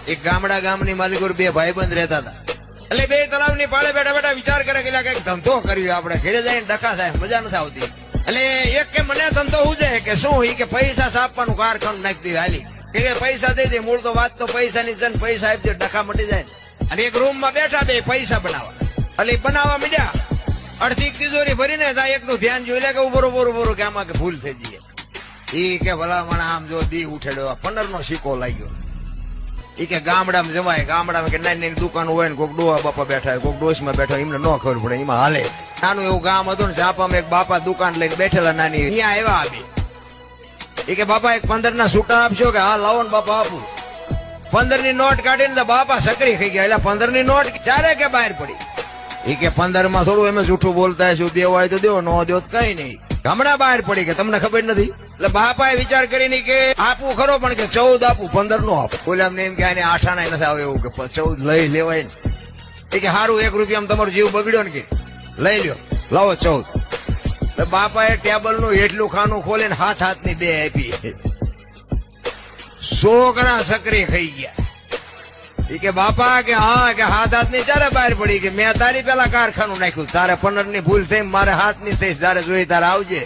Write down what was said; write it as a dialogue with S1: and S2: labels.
S1: એક ગામની માલિકો બે ભાઈબંધ રહેતા હતા. એટલે બે તળાવની પાળે બેઠા બેઠા વિચાર કરે કે કઈક ધંધો કર્યો આપણે, ઘેરે જઈને ડખા થાય, મજા નથી આવતી. એટલે એક કે મને ધંધો શું છે કે શું ઈ કે પૈસા છાપવાનું કારખાનું નાખી દે હાલી, કે પૈસા દઈ દે. મૂળ તો વાત તો પૈસાની છે ને, પૈસા આપી દે ડખા મટી જાય. અને એક રૂમ માં બેઠા બે પૈસા બનાવવા, એટલે બનાવવા મીડ્યા. અડધી તિજોરી ભરીને એકનું ધ્યાન જોઈ લે કે બરોબર કે આમાં કે ભૂલ થઈ જઈએ. ઈ કે ભલામણ આમ જો દી ઉઠેડ્યો 15 નો સિક્કો લાગ્યો. ઈ કે ગામડામાં જવાય, ગામડામાં કે નાની નાની દુકાન હોય ને, કોઈક ડોહા બાપા બેઠા, કોઈક ડોશમાં બેઠા, એમને ન ખબર પડે, એમાં હાલે. નાનું એવું ગામ હતું ને, ઝાપામાં એક બાપા દુકાન લઈને બેઠેલા નાની, અહીંયા આવ્યા આવી. ઈ કે બાપા એક 15 ના છૂટા આપશો? કે હા લાવો ને બાપા આપું. 15 ની નોટ કાઢીને બાપા સકરી ખાઈ ગયા. એટલે 15 ની નોટ ચારે કે બહાર પડી. ઈ કે 15 માં થોડું એમ જૂઠું બોલતા શું, દેવો હોય તો દેવો, ન દેવો તો કઈ નહીં. હમણાં બહાર પડી કે તમને ખબર નથી. એટલે બાપાએ વિચાર કરીને કે આપવું ખરો, પણ કે 14 આપું, 15 નો આપું. બોલે એમને એમ કે આને 8 આના નથી આવે એવું, કે 14 લઈ લેવાય ને. એ કે સારું 1 રૂપિયામાં તમારો જીવ બગડ્યો ને, કે લઈ લ્યો, લાવો 14. એટલે બાપાએ ટેબલ નું એટલું ખાનું ખોલીને હાથની 2 આપી. છોકરા સકરી ખાઈ ગયા. એ કે બાપા કે હા, કે હાથની ચારે બહાર પડી, કે મેં તારી પેલા કારખાનું નાખ્યું, તારે 15 ની ભૂલ થઈ, મારે હાથની થઈ, તારે જોઈ તારે આવજે.